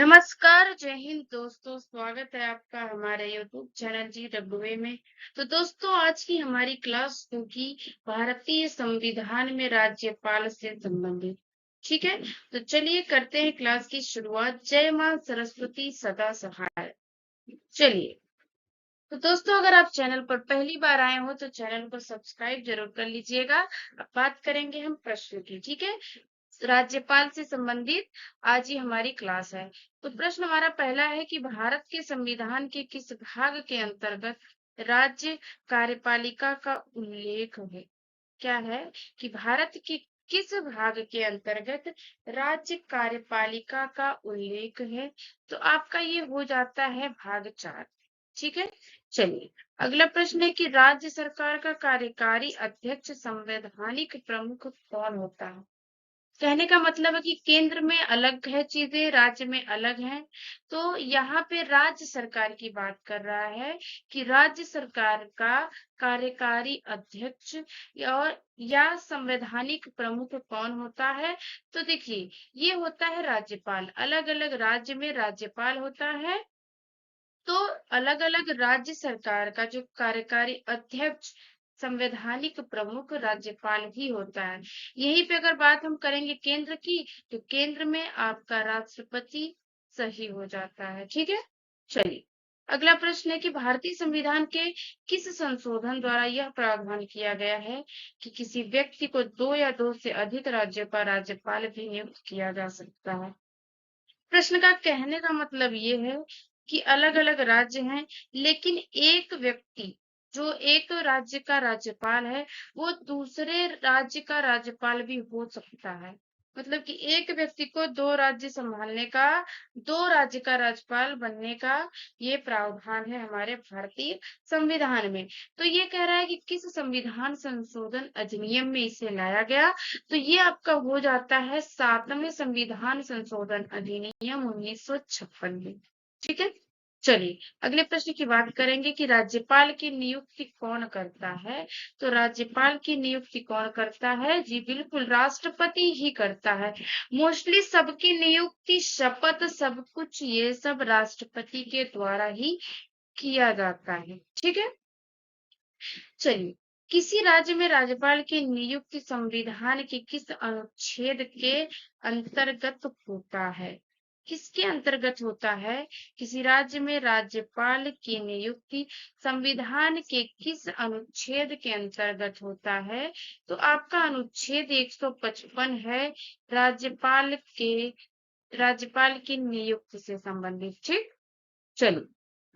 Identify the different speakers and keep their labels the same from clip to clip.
Speaker 1: नमस्कार, जय हिंद दोस्तों। स्वागत है आपका हमारे यूट्यूब चैनल GWA में। तो दोस्तों, आज की हमारी क्लास होगी भारतीय संविधान में राज्यपाल से संबंधित। ठीक है, तो चलिए करते हैं क्लास की शुरुआत। जय मां सरस्वती सदा सहाय। चलिए, तो दोस्तों, अगर आप चैनल पर पहली बार आए हो तो चैनल को सब्सक्राइब जरूर कर लीजिएगा। अब बात करेंगे हम प्रश्न की। ठीक है, राज्यपाल से संबंधित आज ही हमारी क्लास है। तो प्रश्न हमारा पहला है कि भारत के संविधान के किस भाग के अंतर्गत राज्य कार्यपालिका का उल्लेख है? क्या है कि भारत के किस भाग के अंतर्गत राज्य कार्यपालिका का उल्लेख है? तो आपका ये हो जाता है भाग 4। ठीक है, चलिए अगला प्रश्न है कि राज्य सरकार का कार्यकारी अध्यक्ष संवैधानिक प्रमुख कौन होता है? कहने का मतलब है कि केंद्र में अलग है चीजें, राज्य में अलग है। तो यहाँ पे राज्य सरकार की बात कर रहा है कि राज्य सरकार का कार्यकारी अध्यक्ष या संवैधानिक प्रमुख कौन होता है? तो देखिए, ये होता है राज्यपाल। अलग अलग राज्य में राज्यपाल होता है, तो अलग अलग राज्य सरकार का जो कार्यकारी अध्यक्ष संवैधानिक प्रमुख राज्यपाल ही होता है। यहीं पे अगर बात हम करेंगे केंद्र की, तो केंद्र में आपका राष्ट्रपति सही हो जाता है। ठीक है, चलिए अगला प्रश्न है कि भारतीय संविधान के किस संशोधन द्वारा यह प्रावधान किया गया है कि किसी व्यक्ति को 2 या 2 से अधिक राज्यों का राज्यपाल भी नियुक्त किया जा सकता है? प्रश्न का कहने का मतलब ये है कि अलग-अलग राज्य हैं, लेकिन एक व्यक्ति जो एक राज्य का राज्यपाल है, वो दूसरे राज्य का राज्यपाल भी हो सकता है। मतलब कि एक व्यक्ति को 2 राज्य संभालने का, 2 राज्य का राज्यपाल बनने का ये प्रावधान है हमारे भारतीय संविधान में। तो ये कह रहा है कि किस संविधान संशोधन अधिनियम में इसे लाया गया? तो ये आपका हो जाता है 7वें संविधान संशोधन अधिनियम 1956 में। ठीक है, चलिए अगले प्रश्न की बात करेंगे कि राज्यपाल की नियुक्ति कौन करता है? तो राज्यपाल की नियुक्ति कौन करता है? जी बिल्कुल, राष्ट्रपति ही करता है। मोस्टली सबकी नियुक्ति, शपथ, सब कुछ ये सब राष्ट्रपति के द्वारा ही किया जाता है। ठीक है, चलिए किसी राज्य में राज्यपाल की नियुक्ति संविधान के किस अनुच्छेद के अंतर्गत होता है? किसके अंतर्गत होता है? किसी राज्य में राज्यपाल की नियुक्ति संविधान के किस अनुच्छेद के अंतर्गत होता है? तो आपका अनुच्छेद 155 है, राज्यपाल की नियुक्ति से संबंधित। ठीक, चलो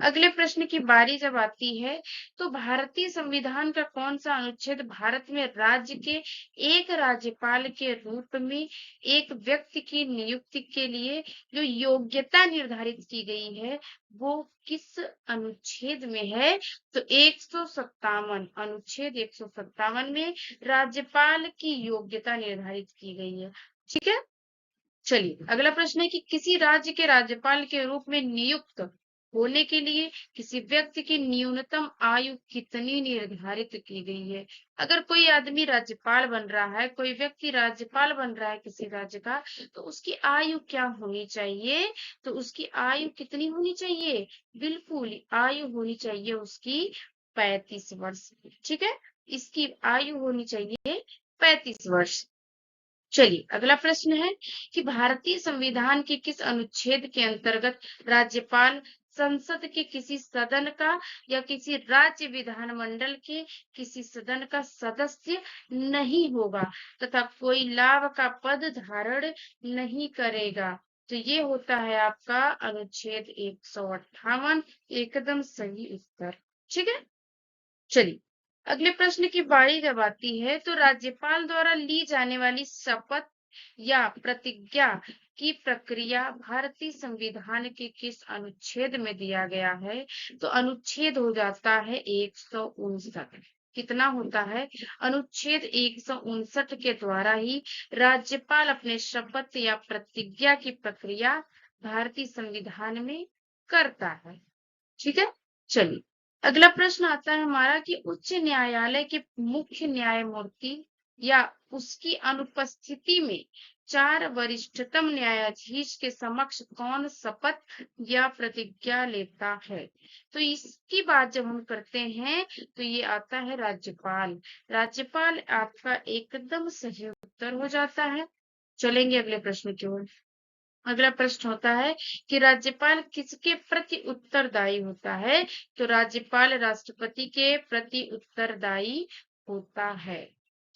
Speaker 1: अगले प्रश्न की बारी जब आती है, तो भारतीय संविधान का कौन सा अनुच्छेद भारत में राज्य के एक राज्यपाल के रूप में एक व्यक्ति की नियुक्ति के लिए जो योग्यता निर्धारित की गई है, वो किस अनुच्छेद में है? तो 157, अनुच्छेद 157 में राज्यपाल की योग्यता निर्धारित की गई है। ठीक है, चलिए अगला प्रश्न है कि किसी राज्य के राज्यपाल के रूप में नियुक्त होने के लिए किसी व्यक्ति की न्यूनतम आयु कितनी निर्धारित की गई है? अगर कोई आदमी राज्यपाल बन रहा है, कोई व्यक्ति राज्यपाल बन रहा है किसी राज्य का, तो उसकी आयु क्या होनी चाहिए? तो उसकी आयु कितनी होनी चाहिए? बिल्कुल, आयु होनी चाहिए उसकी 35 वर्ष। ठीक है, इसकी आयु होनी चाहिए 35 वर्ष। चलिए अगला प्रश्न है कि भारतीय संविधान के किस अनुच्छेद के अंतर्गत राज्यपाल संसद के किसी सदन का या किसी राज्य विधानमंडल के किसी सदन का सदस्य नहीं होगा तथा कोई लाभ का पद धारण नहीं करेगा? तो ये होता है आपका अनुच्छेद 158। एकदम सही उत्तर। ठीक है, चलिए अगले प्रश्न की बारी जब आती है, तो राज्यपाल द्वारा ली जाने वाली शपथ या प्रतिज्ञा की प्रक्रिया भारतीय संविधान के किस अनुच्छेद में दिया गया है? तो अनुच्छेद हो जाता है 159। कितना होता है? अनुच्छेद 159 के द्वारा ही राज्यपाल अपने शपथ या प्रतिज्ञा की प्रक्रिया भारतीय संविधान में करता है। ठीक है, चलिए अगला प्रश्न आता है हमारा कि उच्च न्यायालय के मुख्य न्यायमूर्ति या उसकी अनुपस्थिति में 4 वरिष्ठतम न्यायाधीश के समक्ष कौन शपथ या प्रतिज्ञा लेता है? तो इसकी बात जब हम करते हैं तो ये आता है राज्यपाल। राज्यपाल आपका एकदम सही उत्तर हो जाता है। चलेंगे अगले प्रश्न की ओर। अगला प्रश्न होता है कि राज्यपाल किसके प्रति उत्तरदायी होता है? तो राज्यपाल राष्ट्रपति के प्रति उत्तरदायी होता है।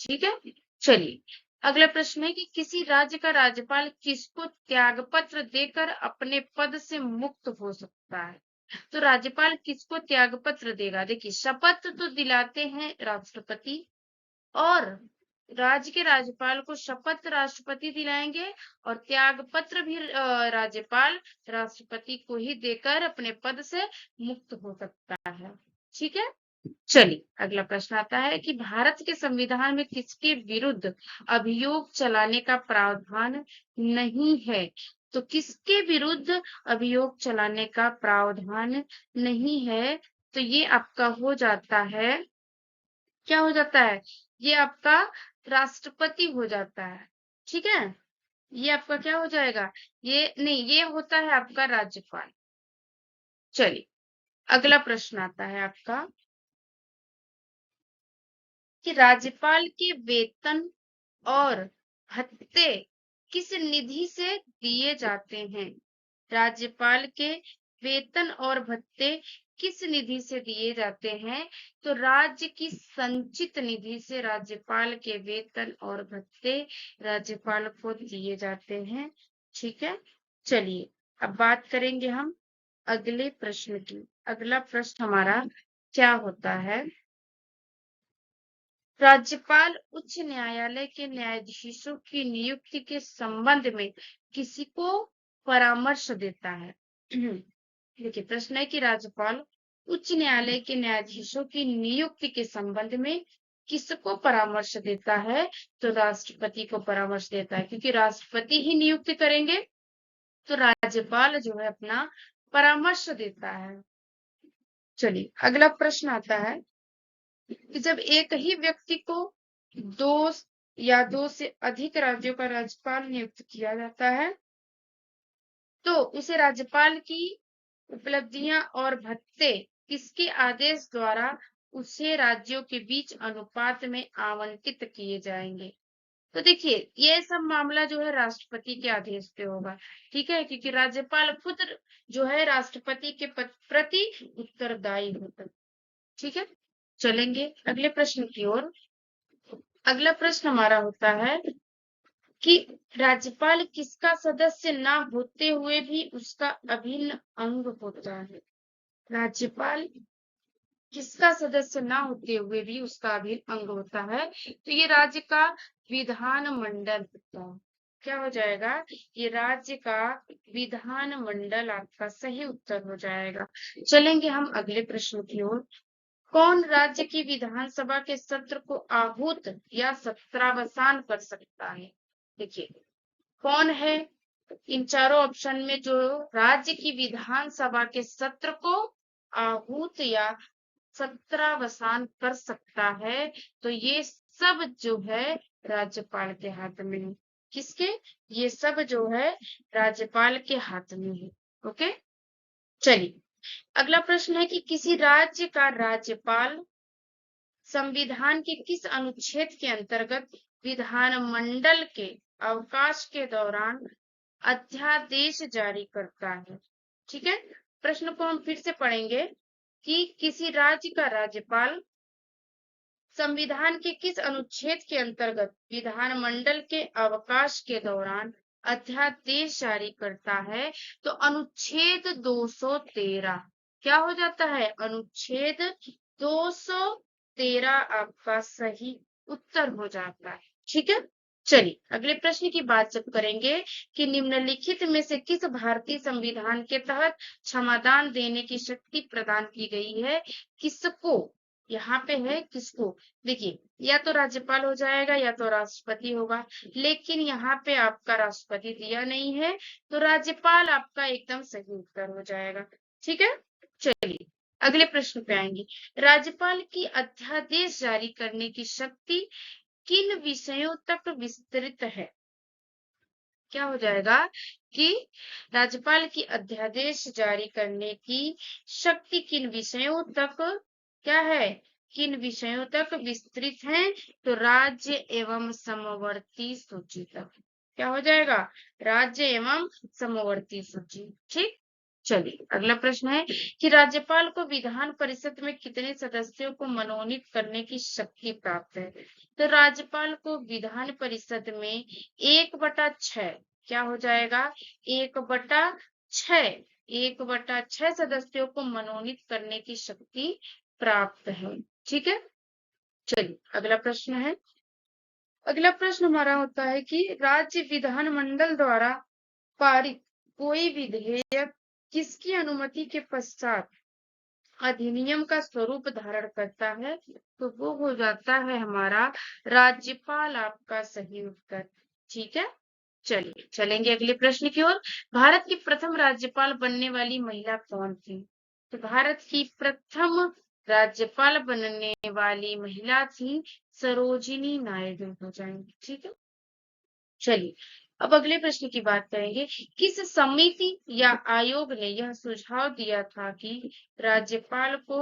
Speaker 1: ठीक है, चलिए अगला प्रश्न है कि किसी राज्य का राज्यपाल किसको त्यागपत्र देकर अपने पद से मुक्त हो सकता है? तो राज्यपाल किसको त्यागपत्र देगा? देखिए, शपथ तो दिलाते हैं राष्ट्रपति, और राज्य के राज्यपाल को शपथ राष्ट्रपति दिलाएंगे, और त्याग पत्र भी राज्यपाल राष्ट्रपति को ही देकर अपने पद से मुक्त हो सकता है। ठीक है, चलिए अगला प्रश्न आता है कि भारत के संविधान में किसके विरुद्ध अभियोग चलाने का प्रावधान नहीं है? तो किसके विरुद्ध अभियोग चलाने का प्रावधान नहीं है? तो ये आपका हो जाता है, क्या हो जाता है? ये आपका राष्ट्रपति हो जाता है। ठीक है, ये आपका क्या हो जाएगा? ये नहीं, ये होता है आपका राज्यपाल। चलिए अगला प्रश्न आता है आपका कि राज्यपाल के वेतन और भत्ते किस निधि से दिए जाते हैं? राज्यपाल के वेतन और भत्ते किस निधि से दिए जाते हैं? तो राज्य की संचित निधि से राज्यपाल के वेतन और भत्ते राज्यपाल को दिए जाते हैं। ठीक है, चलिए अब बात करेंगे हम अगले प्रश्न की। अगला प्रश्न हमारा क्या होता है? राज्यपाल उच्च न्यायालय के न्यायाधीशों की नियुक्ति के संबंध में किसी को परामर्श देता है? देखिए, प्रश्न है कि राज्यपाल उच्च न्यायालय के न्यायाधीशों की नियुक्ति के संबंध में किसको परामर्श देता है? तो राष्ट्रपति को परामर्श देता है, क्योंकि राष्ट्रपति ही नियुक्ति करेंगे, तो राज्यपाल जो है अपना परामर्श देता है। चलिए अगला प्रश्न आता है कि जब एक ही व्यक्ति को दो या दो से अधिक राज्यों का राज्यपाल नियुक्त किया जाता है, तो उसे राज्यपाल की उपलब्धियां और भत्ते किसके आदेश द्वारा उसे राज्यों के बीच अनुपात में आवंटित किए जाएंगे? तो देखिए, ये सब मामला जो है राष्ट्रपति के आदेश पे होगा। ठीक है, क्योंकि राज्यपाल खुद जो है राष्ट्रपति के प्रति उत्तरदायी होता है। ठीक है, चलेंगे अगले प्रश्न की ओर। अगला प्रश्न हमारा होता है कि राज्यपाल किसका सदस्य ना होते हुए भी उसका अभिन्न अंग होता है? राज्यपाल किसका सदस्य ना होते हुए भी उसका अभिन्न अंग होता है? तो ये राज्य का विधान मंडल होता है। क्या हो जाएगा? ये राज्य का विधान मंडल आपका सही उत्तर हो जाएगा। चलेंगे हम अगले प्रश्न की ओर। कौन राज्य की विधानसभा के सत्र को आहूत या सत्रावसान कर सकता है? देखिए, कौन है इन चारों ऑप्शन में जो राज्य की विधानसभा के सत्र को आहूत या सत्रावसान कर सकता है? तो ये सब जो है राज्यपाल के हाथ में है। किसके? ये सब जो है राज्यपाल के हाथ में है। ओके, चलिए अगला प्रश्न है कि किसी राज्य का राज्यपाल संविधान के किस अनुच्छेद के अंतर्गत विधानमंडल के अवकाश के दौरान अध्यादेश जारी करता है? ठीक है, प्रश्न को हम फिर से पढ़ेंगे कि किसी राज्य का राज्यपाल संविधान के किस अनुच्छेद के अंतर्गत विधानमंडल के अवकाश के दौरान अध्यादेश जारी करता है? तो अनुच्छेद 213। क्या हो जाता है? अनुच्छेद 213 आपका सही उत्तर हो जाता है। ठीक है, चलिए अगले प्रश्न की बात जब करेंगे कि निम्नलिखित में से किस भारतीय संविधान के तहत क्षमादान देने की शक्ति प्रदान की गई है? किसको? यहाँ पे है किसको। देखिए, या तो राज्यपाल हो जाएगा या तो राष्ट्रपति होगा, लेकिन यहाँ पे आपका राष्ट्रपति दिया नहीं है, तो राज्यपाल आपका एकदम सही उत्तर हो जाएगा। ठीक है, चलिए अगले प्रश्न पे आएंगे। राज्यपाल की अध्यादेश जारी करने की शक्ति किन विषयों तक विस्तृत है? क्या हो जाएगा कि राज्यपाल की अध्यादेश जारी करने की शक्ति किन विषयों तक क्या है, किन विषयों तक विस्तृत है, तो राज्य एवं समवर्ती सूची तक। क्या हो जाएगा, राज्य एवं समवर्ती सूची। ठीक, चलिए अगला प्रश्न है कि राज्यपाल को विधान परिषद में कितने सदस्यों को मनोनीत करने की शक्ति प्राप्त है। तो राज्यपाल को विधान परिषद में 1/6, क्या हो जाएगा, 1/6, 1/6 सदस्यों को मनोनीत करने की शक्ति प्राप्त है। ठीक है, चलिए अगला प्रश्न है। अगला प्रश्न हमारा होता है कि राज्य विधानमंडल द्वारा पारित कोई विधेयक किसकी अनुमति के पश्चात अधिनियम का स्वरूप धारण करता है, तो वो हो जाता है हमारा राज्यपाल, आपका सही उत्तर। ठीक है, चलिए चलेंगे अगले प्रश्न की ओर। भारत की प्रथम राज्यपाल बनने वाली महिला कौन थी। तो भारत की प्रथम राज्यपाल बनने वाली महिला थी सरोजिनी नायडू हो जाएंगी। ठीक है, चलिए अब अगले प्रश्न की बात करेंगे। किस समिति या आयोग ने यह सुझाव दिया था कि राज्यपाल को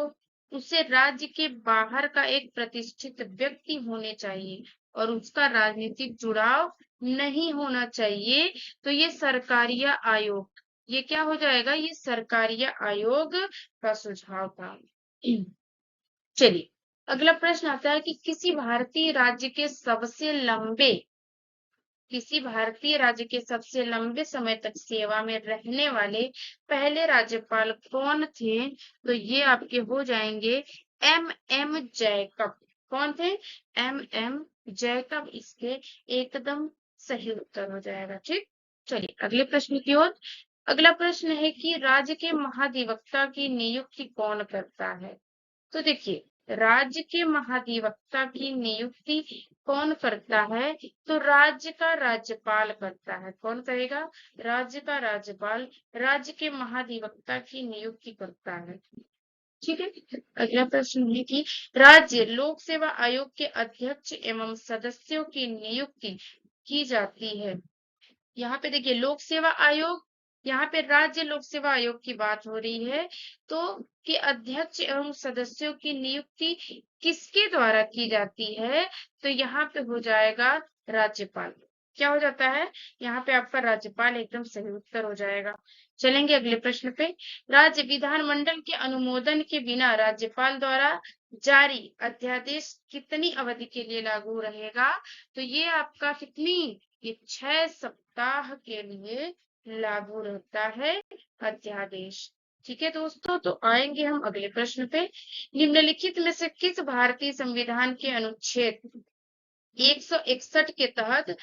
Speaker 1: उसे राज्य के बाहर का एक प्रतिष्ठित व्यक्ति होने चाहिए और उसका राजनीतिक जुड़ाव नहीं होना चाहिए। तो ये सरकारिया आयोग, ये क्या हो जाएगा, ये सरकारिया आयोग का सुझाव था। चलिए अगला प्रश्न आता है कि किसी भारतीय राज्य के सबसे लंबे समय तक सेवा में रहने वाले पहले राज्यपाल कौन थे। तो ये आपके हो जाएंगे एम जैकब। कौन थे, एम जैकब इसके एकदम सही उत्तर हो जाएगा। ठीक, चलिए अगले प्रश्न की ओर। अगला प्रश्न है कि राज्य के महाधिवक्ता की नियुक्ति कौन करता है। तो देखिए राज्य के महाधिवक्ता की नियुक्ति कौन करता है, तो राज्य का राज्यपाल करता है। कौन करेगा, राज्य का राज्यपाल राज्य के महाधिवक्ता की नियुक्ति करता है। ठीक है, अगला प्रश्न है कि राज्य लोक सेवा आयोग के अध्यक्ष एवं सदस्यों की नियुक्ति की जाती है। यहाँ पे देखिए लोक सेवा आयोग, यहाँ पे राज्य लोक सेवा आयोग की बात हो रही है, तो कि अध्यक्ष एवं सदस्यों की नियुक्ति किसके द्वारा की जाती है, तो यहाँ पे हो जाएगा राज्यपाल। क्या हो जाता है, यहाँ पे आपका राज्यपाल एकदम सही उत्तर हो जाएगा। चलेंगे अगले प्रश्न पे। राज्य विधानमंडल के अनुमोदन के बिना राज्यपाल द्वारा जारी अध्यादेश कितनी अवधि के लिए लागू रहेगा। तो ये आपका कितनी, ये 6 सप्ताह के लिए लागू रहता है अध्यादेश। ठीक है दोस्तों, तो आएंगे हम अगले प्रश्न पे। निम्नलिखित में से किस भारतीय संविधान के अनुच्छेद 161 के तहत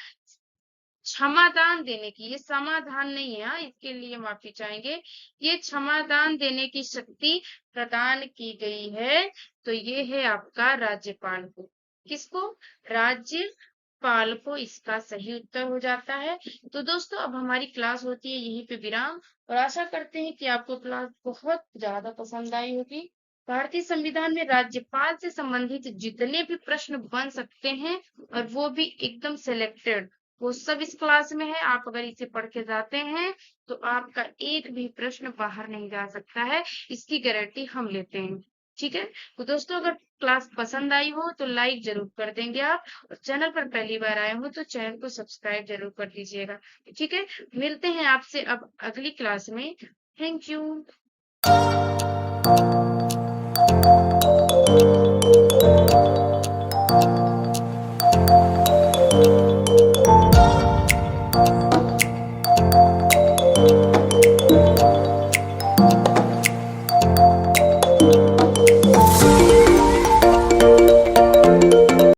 Speaker 1: क्षमादान देने की, ये समाधान नहीं है, इसके लिए माफी चाहेंगे, ये क्षमादान देने की शक्ति प्रदान की गई है। तो ये है आपका राज्यपाल को। किसको, राज्यपाल को, इसका सही उत्तर हो जाता है। तो दोस्तों अब हमारी क्लास होती है यहीं पे विराम, और आशा करते हैं कि आपको क्लास बहुत ज्यादा पसंद आई होगी। भारतीय संविधान में राज्यपाल से संबंधित जितने भी प्रश्न बन सकते हैं, और वो भी एकदम सिलेक्टेड, वो सब इस क्लास में है। आप अगर इसे पढ़ के जाते हैं तो आपका एक भी प्रश्न बाहर नहीं जा सकता है, इसकी गारंटी हम लेते हैं। ठीक है, तो दोस्तों अगर क्लास पसंद आई हो तो लाइक जरूर कर देंगे आप, और चैनल पर पहली बार आए हो तो चैनल को सब्सक्राइब जरूर कर दीजिएगा। ठीक है, मिलते हैं आपसे अब अगली क्लास में। Thank you.